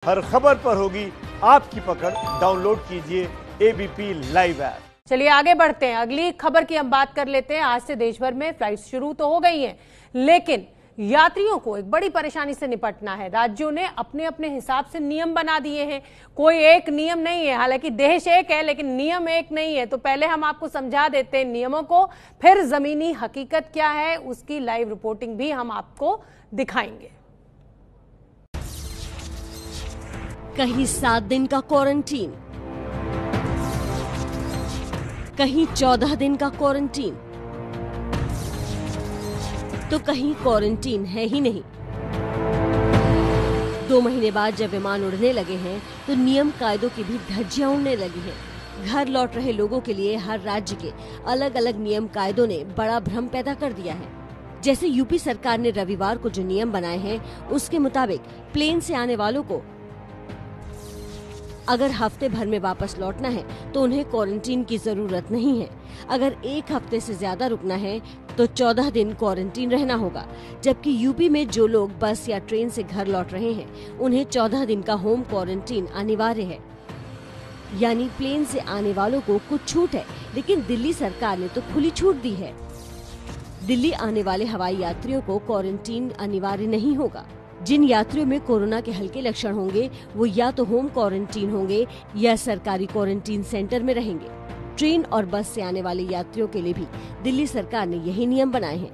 हर खबर पर होगी आपकी पकड़। डाउनलोड कीजिए एबीपी लाइव ऐप। चलिए आगे बढ़ते हैं। अगली खबर की हम बात कर लेते हैं। आज से देश भर में फ्लाइट शुरू तो हो गई हैं, लेकिन यात्रियों को एक बड़ी परेशानी से निपटना है। राज्यों ने अपने अपने हिसाब से नियम बना दिए हैं, कोई एक नियम नहीं है। हालांकि देश एक है लेकिन नियम एक नहीं है। तो पहले हम आपको समझा देते हैं नियमों को, फिर जमीनी हकीकत क्या है उसकी लाइव रिपोर्टिंग भी हम आपको दिखाएंगे। कहीं 7 दिन का क्वारंटीन, कहीं 14 दिन का क्वारंटीन, तो कहीं क्वारंटीन है ही नहीं। 2 महीने बाद जब विमान उड़ने लगे हैं तो नियम कायदों की भी धज्जियां उड़ने लगी हैं। घर लौट रहे लोगों के लिए हर राज्य के अलग अलग नियम कायदों ने बड़ा भ्रम पैदा कर दिया है। जैसे यूपी सरकार ने रविवार को जो नियम बनाए हैं उसके मुताबिक प्लेन से आने वालों को अगर हफ्ते भर में वापस लौटना है तो उन्हें क्वारंटीन की जरूरत नहीं है। अगर 1 हफ्ते से ज्यादा रुकना है तो 14 दिन क्वारंटीन रहना होगा। जबकि यूपी में जो लोग बस या ट्रेन से घर लौट रहे हैं उन्हें 14 दिन का होम क्वारंटीन अनिवार्य है। यानी प्लेन से आने वालों को कुछ छूट है, लेकिन दिल्ली सरकार ने तो खुली छूट दी है। दिल्ली आने वाले हवाई यात्रियों को क्वारंटीन अनिवार्य नहीं होगा। जिन यात्रियों में कोरोना के हल्के लक्षण होंगे वो या तो होम क्वारंटीन होंगे या सरकारी क्वारंटीन सेंटर में रहेंगे। ट्रेन और बस से आने वाले यात्रियों के लिए भी दिल्ली सरकार ने यही नियम बनाए हैं।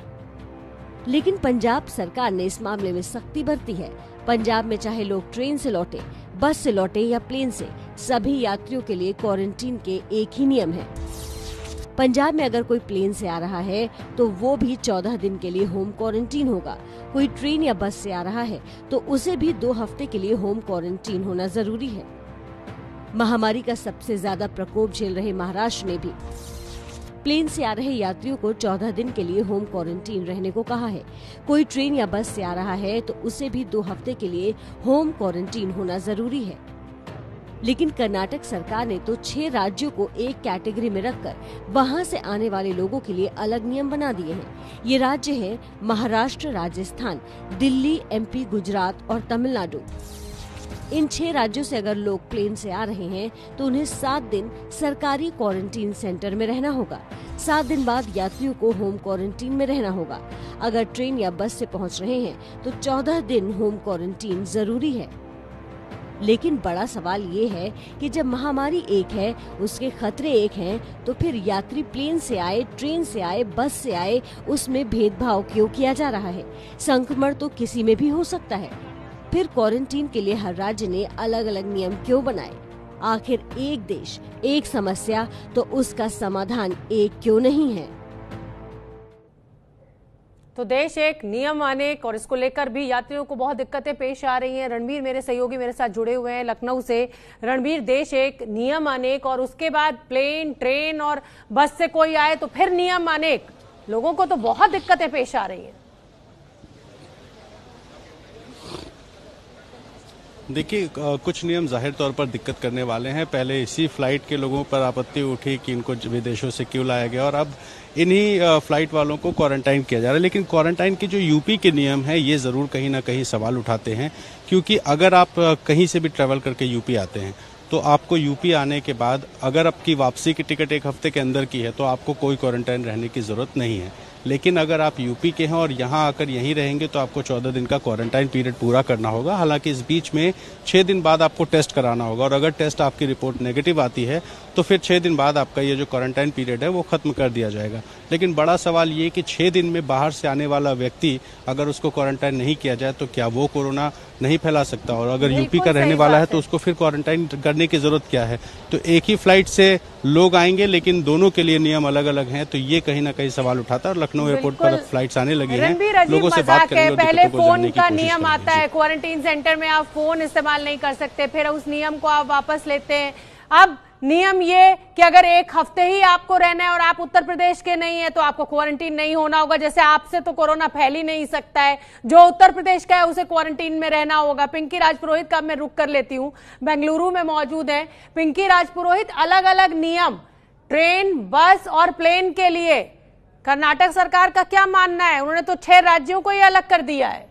लेकिन पंजाब सरकार ने इस मामले में सख्ती बरती है। पंजाब में चाहे लोग ट्रेन से लौटे, बस से लौटे या प्लेन से, सभी यात्रियों के लिए क्वारंटीन के एक ही नियम है। पंजाब में अगर कोई प्लेन से आ रहा है तो वो भी 14 दिन के लिए होम क्वारंटीन होगा। कोई ट्रेन या बस से आ रहा है तो उसे भी 2 हफ्ते के लिए होम क्वारंटीन होना जरूरी है। महामारी का सबसे ज्यादा प्रकोप झेल रहे महाराष्ट्र ने भी प्लेन से आ रहे यात्रियों को 14 दिन के लिए होम क्वारंटीन रहने को कहा है। कोई ट्रेन या बस से आ रहा है तो उसे भी 2 हफ्ते के लिए होम क्वारंटीन होना जरूरी है। लेकिन कर्नाटक सरकार ने तो 6 राज्यों को एक कैटेगरी में रखकर वहां से आने वाले लोगों के लिए अलग नियम बना दिए हैं। ये राज्य हैं महाराष्ट्र, राजस्थान, दिल्ली, एमपी, गुजरात और तमिलनाडु। इन 6 राज्यों से अगर लोग प्लेन से आ रहे हैं तो उन्हें 7 दिन सरकारी क्वारंटीन सेंटर में रहना होगा। 7 दिन बाद यात्रियों को होम क्वारंटीन में रहना होगा। अगर ट्रेन या बस से पहुंच रहे हैं तो 14 दिन होम क्वारंटीन जरूरी है। लेकिन बड़ा सवाल ये है कि जब महामारी एक है, उसके खतरे एक हैं, तो फिर यात्री प्लेन से आए, ट्रेन से आए, बस से आए, उसमें भेदभाव क्यों किया जा रहा है? संक्रमण तो किसी में भी हो सकता है। फिर क्वारंटीन के लिए हर राज्य ने अलग अलग नियम क्यों बनाए? आखिर एक देश, एक समस्या, तो उसका समाधान एक क्यों नहीं है? तो देश एक नियम अनेक, और इसको लेकर भी यात्रियों को बहुत दिक्कतें पेश आ रही हैं। रणबीर मेरे सहयोगी मेरे साथ जुड़े हुए हैं लखनऊ से। रणबीर, देश एक नियम अनेक, और उसके बाद प्लेन, ट्रेन और बस से कोई आए तो फिर नियम अनेक। लोगों को तो बहुत दिक्कतें पेश आ रही हैं। देखिए, कुछ नियम जाहिर तौर पर दिक्कत करने वाले हैं। पहले इसी फ्लाइट के लोगों पर आपत्ति उठी कि इनको विदेशों से क्यों लाया गया, और अब इन्हीं फ्लाइट वालों को क्वारंटाइन किया जा रहा है। लेकिन क्वारंटाइन के जो यूपी के नियम हैं ये ज़रूर कहीं ना कहीं सवाल उठाते हैं, क्योंकि अगर आप कहीं से भी ट्रैवल करके यूपी आते हैं तो आपको यूपी आने के बाद अगर आपकी वापसी की टिकट 1 हफ्ते के अंदर की है तो आपको कोई क्वारंटाइन रहने की ज़रूरत नहीं है। लेकिन अगर आप यूपी के हैं और यहाँ आकर यहीं रहेंगे तो आपको 14 दिन का क्वारंटाइन पीरियड पूरा करना होगा। हालांकि इस बीच में 6 दिन बाद आपको टेस्ट कराना होगा, और अगर टेस्ट आपकी रिपोर्ट नेगेटिव आती है तो फिर 6 दिन बाद आपका ये जो क्वारंटाइन पीरियड है वो खत्म कर दिया जाएगा। लेकिन बड़ा सवाल ये कि 6 दिन में बाहर से आने वाला व्यक्ति अगर उसको क्वारंटाइन नहीं किया जाए तो क्या वो कोरोना नहीं फैला सकता? और अगर यूपी का रहने वाला है तो उसको फिर क्वारंटाइन करने की जरूरत क्या है? तो एक ही फ्लाइट से लोग आएंगे लेकिन दोनों के लिए नियम अलग अलग हैं, तो ये कहीं ना कहीं सवाल उठाता है। और लखनऊ एयरपोर्ट पर फ्लाइट्स आने लगी हैं, लोगों से बात करेंगे। पहले फोन का नियम आता है, क्वारंटीन सेंटर में आप फोन इस्तेमाल नहीं कर सकते, फिर उस नियम को आप वापस लेते हैं। अब नियम ये कि अगर 1 हफ्ते ही आपको रहना है और आप उत्तर प्रदेश के नहीं है तो आपको क्वारंटीन नहीं होना होगा। जैसे आपसे तो कोरोना फैल ही नहीं सकता है, जो उत्तर प्रदेश का है उसे क्वारंटीन में रहना होगा। पिंकी राजपुरोहित का मैं रुक कर लेती हूं, बेंगलुरु में मौजूद है। पिंकी राजपुरोहित, अलग अलग नियम ट्रेन, बस और प्लेन के लिए कर्नाटक सरकार का क्या मानना है? उन्होंने तो 6 राज्यों को ही अलग कर दिया है।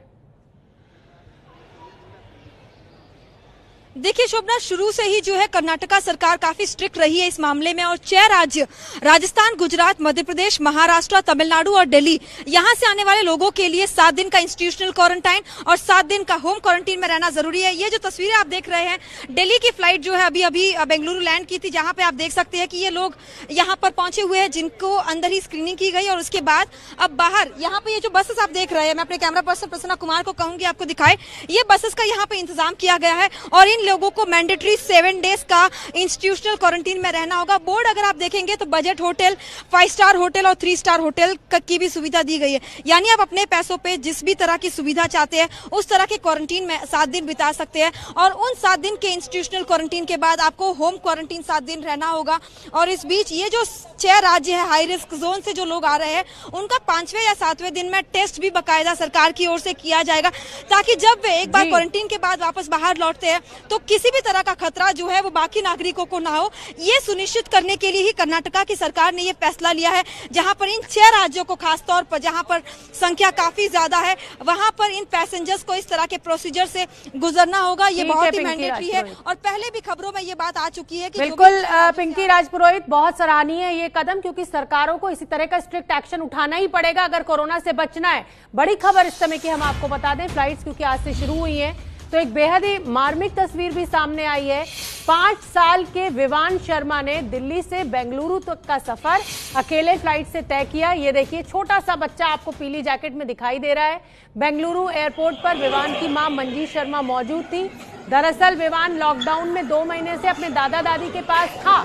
देखिए शोभना, शुरू से ही जो है कर्नाटका सरकार काफी स्ट्रिक्ट रही है इस मामले में और 6 राज्य राजस्थान, गुजरात, मध्य प्रदेश, महाराष्ट्र, तमिलनाडु और दिल्ली, यहां से आने वाले लोगों के लिए 7 दिन का इंस्टीट्यूशनल क्वारंटाइन और 7 दिन का होम क्वारंटीन में रहना जरूरी है। ये जो तस्वीरें आप देख रहे हैं, दिल्ली की फ्लाइट जो है अभी बेंगलुरु लैंड की थी, जहां पे आप देख सकते हैं कि ये लोग यहाँ पर पहुंचे हुए हैं जिनको अंदर ही स्क्रीनिंग की गई और उसके बाद अब बाहर यहाँ पे ये जो बसेस आप देख रहे हैं, मैं अपने कैमरा पर्सन प्रसन्ना कुमार को कहूंगी आपको दिखाए, ये बसेस का यहाँ पे इंतजाम किया गया है और इन लोगों को मैंडेटरी 7 डेज का इंस्टीट्यूशनल क्वारंटीन में रहना होगा। बोर्ड अगर आप देखेंगे तो बजट होटल, 5 स्टार होटल और 3 स्टार होटल की भी सुविधा दी गई है, यानी आप अपने पैसों पे जिस भी तरह की सुविधा चाहते हैं उस तरह के क्वारंटीन में 7 दिन बिता सकते हैं और उन 7 दिन के इंस्टीट्यूशनल क्वारंटीन के बाद आपको होम क्वारंटीन 7 दिन रहना होगा। और इस बीच ये जो 6 राज्य है हाई रिस्क जोन से जो लोग आ रहे हैं, उनका 5वें या 7वें दिन में टेस्ट भी बाकायदा सरकार की ओर से किया जाएगा, ताकि जब वे एक बार क्वारंटीन के बाद वापस बाहर लौटते हैं तो किसी भी तरह का खतरा जो है वो बाकी नागरिकों को ना हो। ये सुनिश्चित करने के लिए ही कर्नाटका की सरकार ने ये फैसला लिया है, जहां पर इन 6 राज्यों को खासतौर पर जहां पर संख्या काफी ज्यादा है, वहां पर इन पैसेंजर्स को इस तरह के प्रोसीजर से गुजरना होगा। ये बहुत ही मैंडेटरी है और पहले भी खबरों में ये बात आ चुकी है कि बिल्कुल पिंकी राजपुरोहित, बहुत सराहनीय है ये कदम, क्योंकि सरकारों को इसी तरह का स्ट्रिक्ट एक्शन उठाना ही पड़ेगा अगर कोरोना से बचना है। बड़ी खबर इस समय की हम आपको बता दें, फ्लाइट्स क्योंकि आज से शुरू हुई हैं, तो एक बेहद ही मार्मिक तस्वीर भी सामने आई है। 5 साल के विवान शर्मा ने दिल्ली से बेंगलुरु तक का सफर अकेले फ्लाइट से तय किया। ये देखिए, छोटा सा बच्चा आपको पीली जैकेट में दिखाई दे रहा है। बेंगलुरु एयरपोर्ट पर विवान की मां मंजी शर्मा मौजूद थी। दरअसल विवान लॉकडाउन में 2 महीने से अपने दादा दादी के पास था।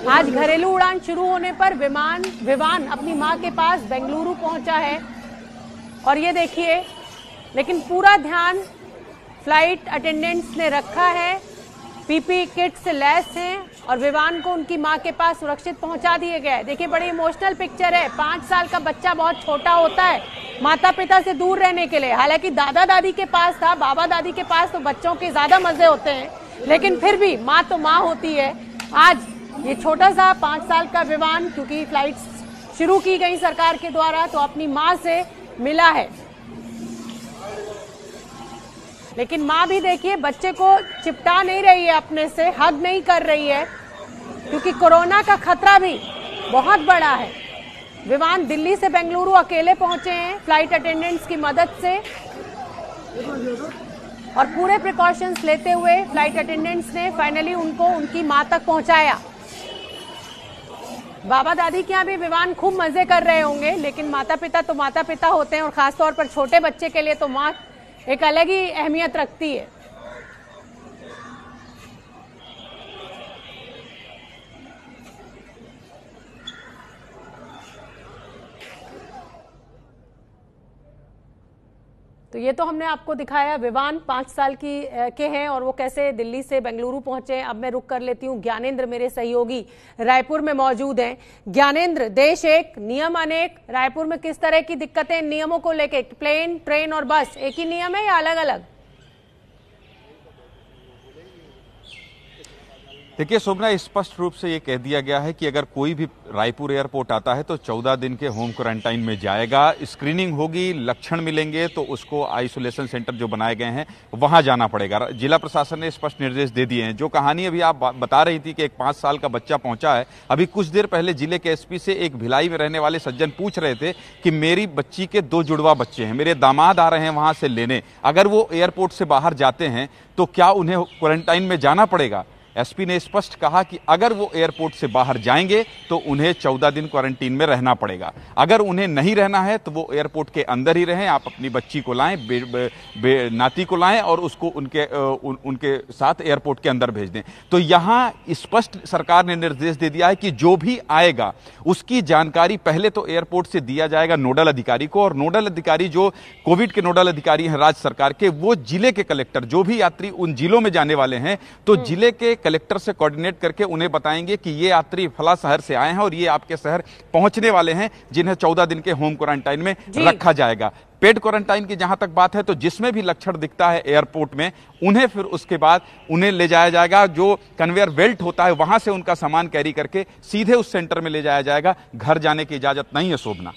आज घरेलू उड़ान शुरू होने पर विवान अपनी मां के पास बेंगलुरु पहुंचा है और ये देखिए, लेकिन पूरा ध्यान फ्लाइट अटेंडेंट्स ने रखा है, पीपी किट से लैस हैं और विवान को उनकी मां के पास सुरक्षित पहुंचा दिए गए। देखिए, बड़ी इमोशनल पिक्चर है। 5 साल का बच्चा बहुत छोटा होता है माता पिता से दूर रहने के लिए। हालांकि दादा दादी के पास था, बाबा दादी के पास तो बच्चों के ज्यादा मजे होते हैं, लेकिन फिर भी माँ तो माँ होती है। आज ये छोटा सा 5 साल का विवान, क्योंकि फ्लाइट्स शुरू की गई सरकार के द्वारा, तो अपनी माँ से मिला है। लेकिन माँ भी देखिए बच्चे को चिपटा नहीं रही है, अपने से हग नहीं कर रही है, क्योंकि कोरोना का खतरा भी बहुत बड़ा है। विमान दिल्ली से बेंगलुरु अकेले पहुंचे हैं फ्लाइट अटेंडेंट्स की मदद से और पूरे प्रिकॉशंस लेते हुए फ्लाइट अटेंडेंट्स ने फाइनली उनको उनकी मां तक पहुंचाया। बाबा दादी के यहाँ भी विमान खूब मजे कर रहे होंगे, लेकिन माता पिता तो माता पिता होते हैं और खासतौर पर छोटे बच्चे के लिए तो माँ एक अलग ही अहमियत रखती है। तो ये तो हमने आपको दिखाया, विवान 5 साल के हैं और वो कैसे दिल्ली से बेंगलुरु पहुंचे। अब मैं रुक कर लेती हूँ, ज्ञानेंद्र मेरे सहयोगी रायपुर में मौजूद हैं। ज्ञानेंद्र, देश एक नियम अनेक, रायपुर में किस तरह की दिक्कतें नियमों को लेके? प्लेन, ट्रेन और बस एक ही नियम है या अलग अलग? देखिए शोभना, स्पष्ट रूप से ये कह दिया गया है कि अगर कोई भी रायपुर एयरपोर्ट आता है तो 14 दिन के होम क्वारंटाइन में जाएगा। स्क्रीनिंग होगी, लक्षण मिलेंगे तो उसको आइसोलेशन सेंटर जो बनाए गए हैं वहां जाना पड़ेगा। जिला प्रशासन ने स्पष्ट निर्देश दे दिए हैं। जो कहानी अभी आप बता रही थी कि एक 5 साल का बच्चा पहुंचा है, अभी कुछ देर पहले जिले के एसपी से एक भिलाई में रहने वाले सज्जन पूछ रहे थे कि मेरी बच्ची के 2 जुड़वा बच्चे हैं, मेरे दामाद आ रहे हैं वहां से लेने, अगर वो एयरपोर्ट से बाहर जाते हैं तो क्या उन्हें क्वारंटाइन में जाना पड़ेगा? एसपी ने स्पष्ट कहा कि अगर वो एयरपोर्ट से बाहर जाएंगे तो उन्हें 14 दिन क्वारंटीन में रहना पड़ेगा। अगर उन्हें नहीं रहना है तो वो एयरपोर्ट के अंदर ही रहें। आप अपनी बच्ची को लाएं, नाती को लाएं और उसको उनके साथ एयरपोर्ट के अंदर भेज दें। तो यहां स्पष्ट सरकार ने निर्देश दे दिया है कि जो भी आएगा उसकी जानकारी पहले तो एयरपोर्ट से दिया जाएगा नोडल अधिकारी को, और नोडल अधिकारी जो कोविड के नोडल अधिकारी हैं राज्य सरकार के, वो जिले के कलेक्टर, जो भी यात्री उन जिलों में जाने वाले हैं तो जिले के कलेक्टर से कोऑर्डिनेट करके उन्हें बताएंगे कि ये यात्री फला शहर से आए हैं और ये आपके शहर पहुंचने वाले हैं, जिन्हें 14 दिन के होम क्वारंटाइन में रखा जाएगा। पेड क्वारंटाइन की जहां तक बात है तो जिसमें भी लक्षण दिखता है एयरपोर्ट में, उन्हें फिर उसके बाद उन्हें ले जाया जाएगा, जो कन्वेयर बेल्ट होता है वहां से उनका सामान कैरी करके सीधे उस सेंटर में ले जाया जाएगा। घर जाने की इजाजत नहीं है शोभना।